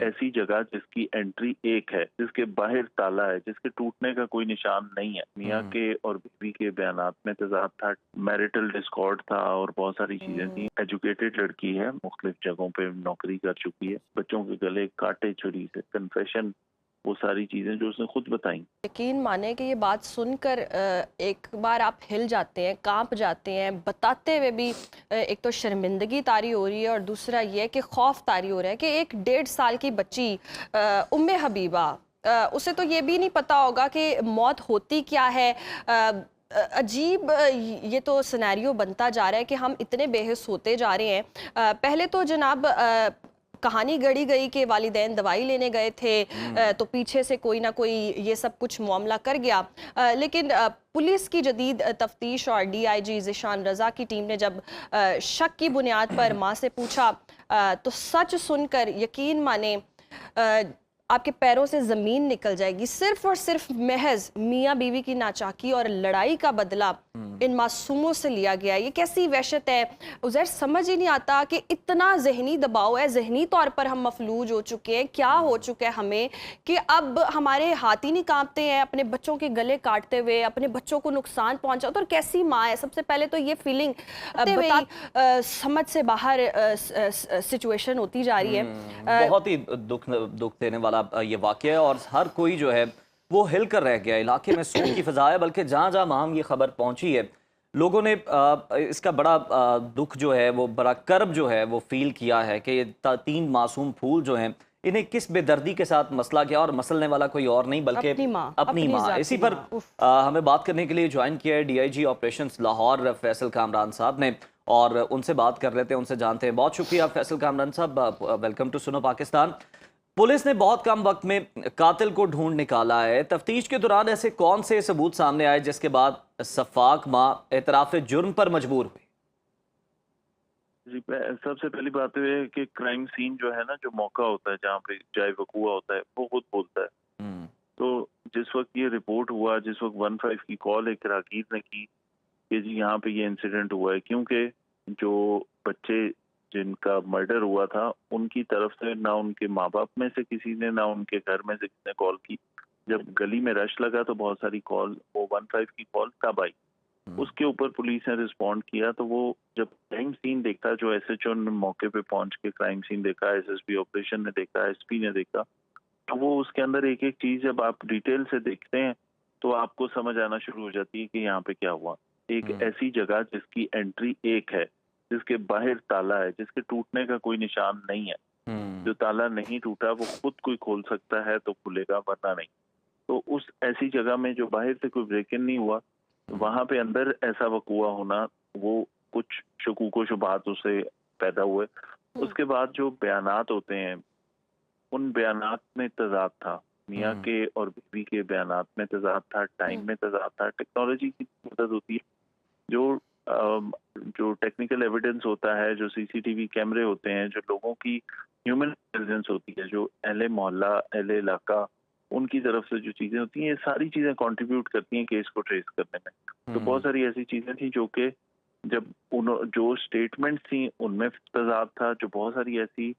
ऐसी जगह जिसकी एंट्री एक है, जिसके बाहर ताला है, जिसके टूटने का कोई निशान नहीं है। मियाँ के और बीवी के बयानात में तजाद था, मैरिटल डिस्कॉर्ड था और बहुत सारी चीजें थी। एजुकेटेड लड़की है, मुख्तलिफ जगहों पे नौकरी कर चुकी है, बच्चों के गले काटे छुरी से, कन्फेशन, वो सारी चीजें जो उसने खुद बताई। यकीन माने कि ये बात सुनकर एक बार आप हिल जाते हैं, कांप जाते हैं, बताते हुए भी एक तो शर्मिंदगी तारी हो रही है और दूसरा ये कि खौफ तारी हो रहा है कि एक 1.5 साल की बच्ची उम्मे हबीबा, उसे तो ये भी नहीं पता होगा कि मौत होती क्या है। अजीब ये तो सिनेरियो बनता जा रहा है कि हम इतने बेहिस होते जा रहे हैं। पहले तो जनाब कहानी गढ़ी गई कि वालिदैन दवाई लेने गए थे, तो पीछे से कोई ना कोई ये सब कुछ मामला कर गया। लेकिन पुलिस की जदीद तफ्तीश और डीआईजी ज़िशान रज़ा की टीम ने जब शक की बुनियाद पर माँ से पूछा, तो सच सुनकर यकीन माने आपके पैरों से ज़मीन निकल जाएगी। सिर्फ और सिर्फ महज मियाँ बीवी की नाचाकी और लड़ाई का बदला इन मासूमों से लिया गया। ये कैसी वहशत है उज़ैर, समझ ही नहीं आता कि इतना जहनी दबाव है, जहनी तौर पर हम मफलूज हो चुके हैं। क्या हो चुका है हमें कि अब हमारे हाथ ही नहीं कांपते हैं अपने बच्चों के गले काटते हुए, अपने बच्चों को नुकसान पहुंचा। तो कैसी माँ है, सबसे पहले तो ये फीलिंग समझ से बाहर सिचुएशन होती जा रही है। बहुत ही दुख देने वाला ये वाकया है और हर कोई जो है वो हिल कर रह गया। इलाके में सूख की फिजा है, बल्कि जहाँ जहाँ माम ये खबर पहुंची है, लोगों ने इसका बड़ा दुख जो है, वो बड़ा कर्ब जो है वो फील किया है कि ये 3 मासूम फूल जो हैं, इन्हें किस बेदर्दी के साथ मसला गया और मसलने वाला कोई और नहीं बल्कि अपनी माँ। इसी पर हमें बात करने के लिए ज्वाइन किया है डीआईजी ऑपरेशंस लाहौर फैसल कामरान साहब ने, और उनसे बात कर लेते हैं, उनसे जानते हैं। बहुत शुक्रिया फैसल कामरान साहब, वेलकम टू सुनो पाकिस्तान। पुलिस ने बहुत कम वक्त में कातिल को ढूंढ निकाला है। तफ्तीश के दौरान ऐसे कौन से सबूत सामने आए जिसके बाद सफाक मां एतराफ जुर्म पर मजबूर हुई? जी, सबसे पहली बात तो ये है कि क्राइम सीन जो है ना, जो मौका होता है जहाँ पे चाहे वकूआ होता है, वो खुद बोलता है। तो जिस वक्त ये रिपोर्ट हुआ, जिस वक्त 15 की कॉल एक राकीब ने की कि जी यहाँ पे ये इंसिडेंट हुआ है, क्योंकि जो बच्चे जिनका मर्डर हुआ था उनकी तरफ से ना उनके माँ बाप में से किसी ने, ना उनके घर में से किसी ने कॉल की। जब गली में रश लगा तो बहुत सारी कॉल, वो 15 की कॉल तब आई, उसके ऊपर पुलिस ने रिस्पॉन्ड किया। तो वो जब क्राइम सीन देखा, जो एसएचओ ने मौके पे पहुंच के क्राइम सीन देखा, एसएसपी ऑपरेशन ने देखा, एसपी ने देखा, तो वो उसके अंदर एक एक चीज जब आप डिटेल से देखते हैं तो आपको समझ आना शुरू हो जाती है कि यहाँ पे क्या हुआ। एक ऐसी जगह जिसकी एंट्री एक है, जिसके बाहर ताला है, जिसके टूटने का कोई निशान नहीं है। जो ताला नहीं टूटा वो खुद कोई खोल सकता है तो खुलेगा, वरना नहीं। तो उस ऐसी जगह में जो बाहर से कोई ब्रेक इन नहीं हुआ, वहां पे अंदर ऐसा वकूआ होना, वो कुछ शकूक शुबहात उससे पैदा हुए। उसके बाद जो बयानात होते हैं, उन बयानात में तजाद था, मियाँ के और बीवी के बयानात में तजाद था, टाइम में तजाद था। टेक्नोलॉजी की मदद होती है, जो जो टेक्निकल एविडेंस होता है, जो सीसीटीवी कैमरे होते हैं, जो लोगों की ह्यूमन इंटेलिजेंस होती है, जो अहले मोहल्ला, अहले इलाका, उनकी तरफ से जो चीजें होती हैं, ये सारी चीजें कंट्रीब्यूट करती हैं केस को ट्रेस करने में। तो बहुत सारी ऐसी चीजें थी जो कि जब जो स्टेटमेंट थी उनमें तजाद था, जो बहुत सारी ऐसी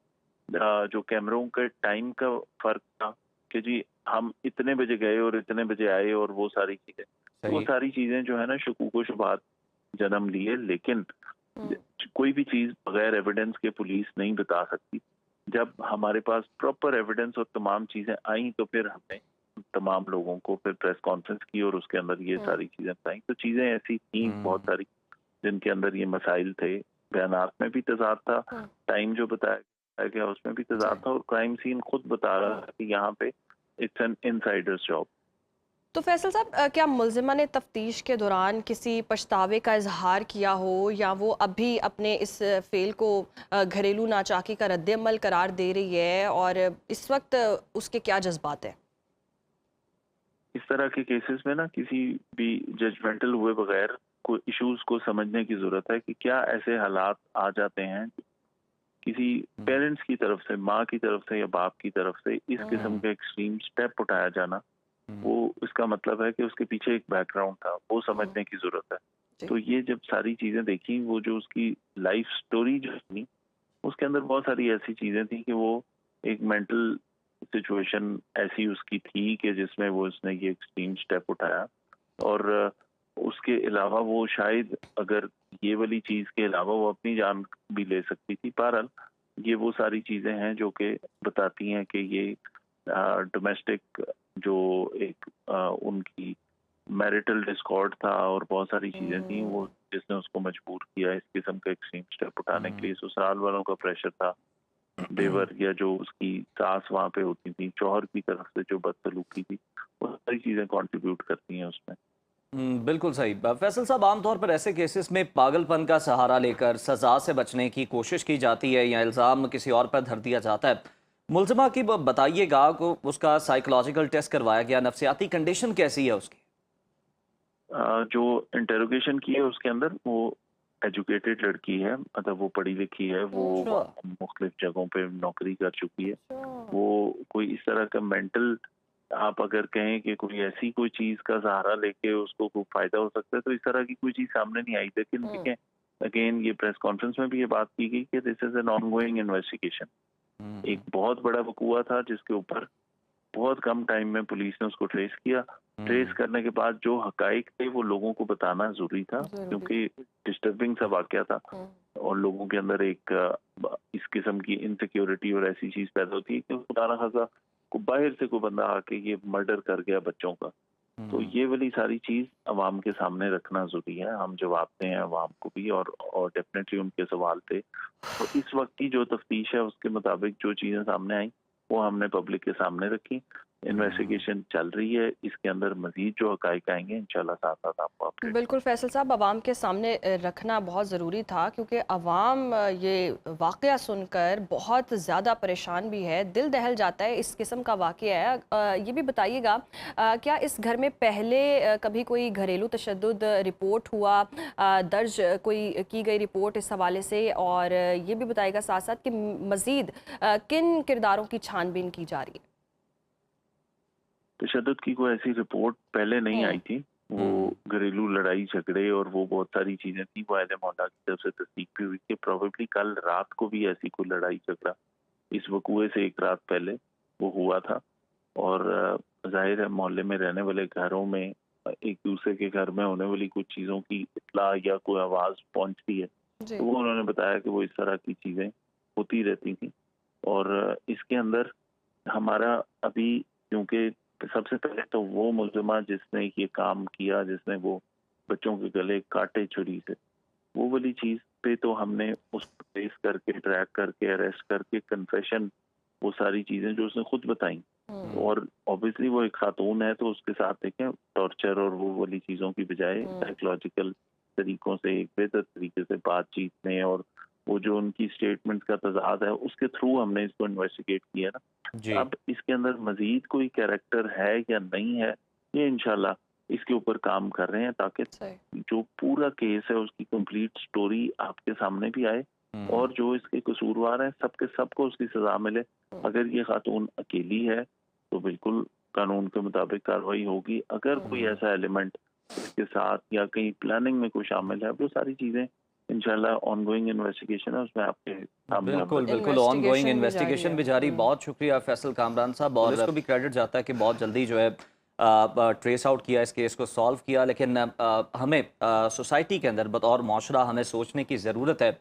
जो कैमरों के टाइम का फर्क था कि जी हम इतने बजे गए और इतने बजे आए, और वो सारी चीजें, वो सारी चीजें जो है ना शकूक शुबहात जन्म लिए। लेकिन कोई भी चीज बगैर एविडेंस के पुलिस नहीं बता सकती। जब हमारे पास प्रॉपर एविडेंस और तमाम चीजें आई तो फिर हमने तमाम लोगों को फिर प्रेस कॉन्फ्रेंस की और उसके अंदर ये सारी चीजें बताई। तो चीजें ऐसी थी बहुत सारी जिनके अंदर ये मसाइल थे। बयानात में भी तजाद था, टाइम जो बताया गया उसमें भी तजाद था, और क्राइम सीन खुद बता रहा था कि यहाँ पे इट्स एन इनसाइडर्स जॉब। तो फैसल साहब, क्या मुलजिमा ने तफ्तीश के दौरान किसी पछतावे का इजहार किया हो, या वो अभी अपने इस फेल को घरेलू नाचाकी का रद्द-ए-अमल करार दे रही है, और इस वक्त उसके क्या जज्बात हैं? इस तरह के केसेस में ना किसी भी जजमेंटल हुए बगैर को इश्यूज को समझने की जरूरत है कि क्या ऐसे हालात आ जाते हैं किसी पेरेंट्स की तरफ से, माँ की तरफ से या बाप की तरफ से, इस किस्म के एक्सट्रीम स्टेप उठाया जाना, वो इसका मतलब है कि उसके पीछे एक बैकग्राउंड था, वो समझने की जरूरत है। तो ये जब सारी चीजें देखी, वो जो उसकी लाइफ स्टोरी जो थी, उसके अंदर बहुत सारी ऐसी चीजें थी कि वो एक मेंटल सिचुएशन ऐसी उसकी थी कि जिसमें वो उसने ये एक्सट्रीम स्टेप उठाया। और उसके अलावा वो शायद अगर ये वाली चीज के अलावा वो अपनी जान भी ले सकती थी। बहरहाल ये वो सारी चीजें हैं जो कि बताती हैं कि ये डोमेस्टिक जो एक उनकी मैरिटल डिस्कॉर्ड था और बहुत सारी चीजें थी वो जिसने उसको मजबूर किया इस किस्म का एक्सट्रीम स्टेप उठाने के लिए। ससुराल वालों का प्रेशर था, देवर या जो उसकी सास वहाँ पे होती थी, शौहर की तरफ से जो बदसलूकी थी, वो सारी चीजें कंट्रीब्यूट करती हैं उसमें। बिल्कुल सही। फैसल साहब, आमतौर पर ऐसे केसेस में पागलपन का सहारा लेकर सजा से बचने की कोशिश की जाती है या इल्ज़ाम किसी और पर धर दिया जाता है। मुलज़मा की बताइएगा को उसका साइकोलॉजिकल टेस्ट करवाया गया, नफ्सियाती कंडीशन कैसी है उसकी? जो इंटेरोगेशन की है उसके अंदर वो एजुकेटेड लड़की है, मतलब वो पढ़ी लिखी है, वो मुख्तलिफ जगहों पे नौकरी कर चुकी है। वो कोई इस तरह का मेंटल, आप अगर कहें कि कोई ऐसी कोई चीज का सहारा लेके उसको कोई फायदा हो सकता है तो इस तरह की कोई चीज सामने नहीं आई। लेकिन देखें, अगेन ये प्रेस कॉन्फ्रेंस में भी ये बात की गई कि this is an ongoing investigation. एक बहुत बड़ा वकूआ था जिसके ऊपर बहुत कम टाइम में पुलिस ने उसको ट्रेस किया। ट्रेस करने के बाद जो हकाइक थे वो लोगों को बताना जरूरी था, क्योंकि डिस्टर्बिंग सा वाकया था और लोगों के अंदर एक इस किस्म की इनसिक्योरिटी और ऐसी चीज पैदा होती है कि खुदा ना खासा को बाहर से कोई बंदा आके ये मर्डर कर गया बच्चों का। तो ये वाली सारी चीज अवाम के सामने रखना जरूरी है। हम जवाब दें अवाम को भी और डेफिनेटली उनके सवाल थे। तो इस वक्त की जो तफ्तीश है उसके मुताबिक जो चीजें सामने आई वो हमने पब्लिक के सामने रखी। इन्वेस्टिगेशन चल रही है, इसके अंदर मजीद जो हकाइक आएंगे इंशाल्लाह साथ साथ आपको अपडेट। बिल्कुल फैसल साहब, अवाम के सामने रखना बहुत ज़रूरी था क्योंकि अवाम ये वाक़या सुनकर बहुत ज़्यादा परेशान भी है, दिल दहल जाता है। इस किस्म का वाक़या है। ये भी बताइएगा क्या इस घर में पहले कभी कोई घरेलू तशद्दुद रिपोर्ट हुआ, दर्ज कोई की गई रिपोर्ट इस हवाले से? और ये भी बताइएगा साथ साथ कि मज़ीद किन किरदारों की छानबीन की जा रही है? तशद्दुद की कोई ऐसी रिपोर्ट पहले नहीं आई थी। वो घरेलू लड़ाई झगड़े और वो बहुत सारी चीजें थी, वो अहले मोहल्ला की तरफ से तस्दीक भी हुई कि प्रोबेबली कल रात को भी ऐसी कोई लड़ाई झगड़ा इस वकूए से एक रात पहले वो हुआ था। और जाहिर है मोहल्ले में रहने वाले घरों में एक दूसरे के घर में होने वाली कुछ चीजों की इत्तला या कोई आवाज पहुंचती है, तो वो उन्होंने बताया कि वो इस तरह की चीजें होती रहती थी। और इसके अंदर हमारा अभी, क्योंकि सबसे पहले तो वो मुल्ज़िमा जिसने ये काम किया, जिसने वो बच्चों के गले काटे छुरी से, वो वाली चीज पे तो हमने उसको ट्रेस करके ट्रैक करके अरेस्ट करके कन्फेशन, वो सारी चीजें जो उसने खुद बताई। और ऑब्वियसली वो एक खातून है तो उसके साथ देखें टॉर्चर और वो वाली चीजों की बजाय साइकोलॉजिकल तरीकों से एक बेहतर तरीके से बातचीत में और वो जो उनकी स्टेटमेंट का तजाद है उसके थ्रू हमने इसको इन्वेस्टिगेट किया ना। अब इसके अंदर मजीद कोई कैरेक्टर है या नहीं है, ये इंशाल्लाह इसके ऊपर काम कर रहे हैं ताकि जो पूरा केस है उसकी कंप्लीट स्टोरी आपके सामने भी आए और जो इसके कसूरवार हैं सबके सबको उसकी सजा मिले। अगर ये खातून अकेली है तो बिल्कुल कानून के मुताबिक कार्रवाई होगी। अगर कोई ऐसा एलिमेंट इसके साथ या कहीं प्लानिंग में कोई शामिल है, वो सारी चीजें इंशाल्लाह ऑनगोइंग इन्वेस्टिगेशन है उसमें आपके सामने। बिल्कुल ऑनगोइंग इन्वेस्टिगेशन भी जारी। बहुत शुक्रिया फैसल कामरान साहब, और इसको भी क्रेडिट जाता है कि बहुत जल्दी जो है ट्रेस आउट किया, इस केस को सॉल्व किया। लेकिन हमें सोसाइटी के अंदर बतौर माशरा हमें सोचने की ज़रूरत है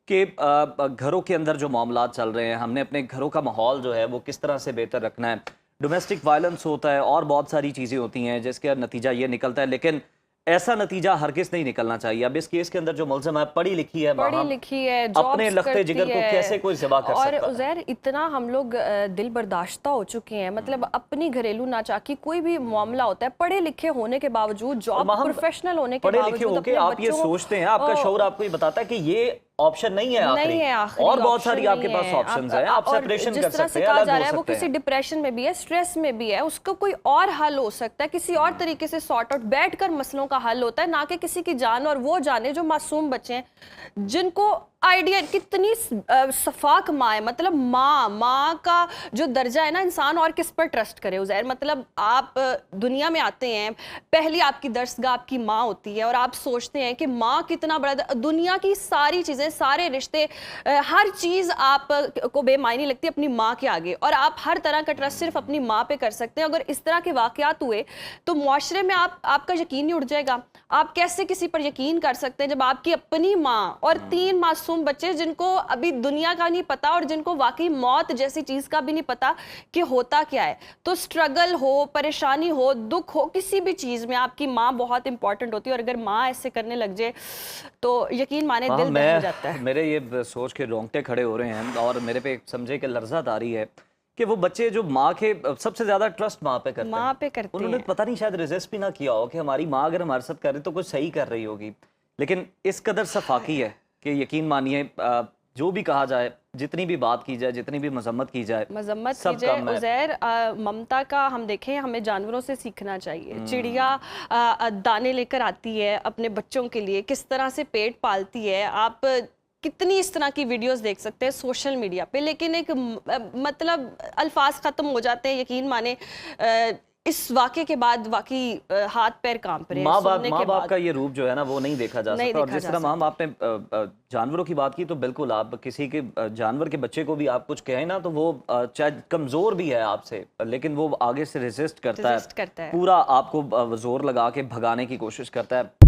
कि घरों के अंदर जो मामला चल रहे हैं, हमने अपने घरों का माहौल जो है वो किस तरह से बेहतर रखना है। डोमेस्टिक वायलेंस होता है और बहुत सारी चीज़ें होती हैं जिसका नतीजा ये निकलता है, लेकिन ऐसा नतीजा हरगिज नहीं निकलना चाहिए। अब इस केस के अंदर जो मुलज़िम है पढ़ी लिखी है, अपने लख्ते जिगर को कैसे कोई ज़िबा कर सकता है? और उज़ैर, इतना हम लोग दिल बर्दाश्ता हो चुके हैं, मतलब अपनी घरेलू नाचाकी कोई भी मामला होता है, पढ़े लिखे होने के बावजूद, जॉब प्रोफेशनल होने के बावजूद आप ये सोचते हैं, आपका शऊर आपको ये बताता है कि ये ऑप्शन नहीं है आखिरी, और बहुत सारी आपके पास ऑप्शंस हैं, आप सेपरेशन कर सकते हैं, अलग हो सकते हैं। वो किसी डिप्रेशन में भी है, स्ट्रेस में भी है, उसका कोई और हल हो सकता है, किसी और तरीके से सॉर्ट आउट बैठकर मसलों का हल होता है, ना कि किसी की जान। और वो जाने जो मासूम बच्चे हैं जिनको आइडिया, कितनी सफाक माँ है, मतलब माँ का जो दर्जा है ना, इंसान और किस पर ट्रस्ट करे उज़ैर। मतलब आप दुनिया में आते हैं, पहली आपकी दरसगाह आपकी माँ होती है और आप सोचते हैं कि माँ कितना बड़ा, दुनिया की सारी चीज़ें, सारे रिश्ते, हर चीज़ आप को बेमायनी लगती है अपनी माँ के आगे, और आप हर तरह का ट्रस्ट सिर्फ अपनी माँ पे कर सकते हैं। अगर इस तरह के वाक़यात हुए तो मुआशरे में आपका यकीन नहीं उठ जाएगा। आप कैसे किसी पर यकीन कर सकते हैं जब आपकी अपनी माँ और 3 मासूम बच्चे जिनको अभी दुनिया का नहीं पता और जिनको वाकई मौत जैसी चीज़ का भी नहीं पता कि होता क्या है। तो स्ट्रगल हो, परेशानी हो, दुख हो, किसी भी चीज़ में आपकी माँ बहुत इंपॉर्टेंट होती है, और अगर माँ ऐसे करने लग जाए तो यकीन माने दिल दहल जाता है। मेरे ये सोच के रोंगटे खड़े हो रहे हैं और मेरे पे समझे कि लर्जा तारी है कि वो बच्चे जो माँ के सबसे ज्यादा ट्रस्ट माँ पे करते माँ पे करते उन्होंने हैं। पता नहीं शायद रेजिस्ट भी ना किया हो कि हमारी माँ अगर हमारे साथ कर रही तो कुछ सही कर रही होगी, लेकिन इस कदर सफाकी है कि यकीन मानिए जो भी कहा जाए, जितनी भी बात की जाए, जितनी भी मजम्मत की जाए, मजम्मत सब की जाए कम है। उज़ैर, ममता का हम देखें, हमें जानवरों से सीखना चाहिए। चिड़िया दाने लेकर आती है अपने बच्चों के लिए, किस तरह से पेट पालती है। आप कितनी इस तरह की वीडियोस देख सकते हैं सोशल मीडिया पे, लेकिन एक मतलब अल्फाज ख़त्म हो जाते हैं। यकीन माने इस वाक़े के बाद वाकई हाथ पैर कांप रहे हैं सुनने के माँ बाप बाद। का ये रूप जो है ना वो नहीं देखा जा नहीं सकता। और देखा जिस जा तरह सकता। माम आपने जानवरों की बात की, तो बिल्कुल आप किसी के जानवर के बच्चे को भी आप कुछ कहें ना तो वो चाहे कमजोर भी है आपसे, लेकिन वो आगे से रेजिस्ट करता रेजिस्ट करता है। पूरा आपको जोर लगा के भगाने की कोशिश करता है।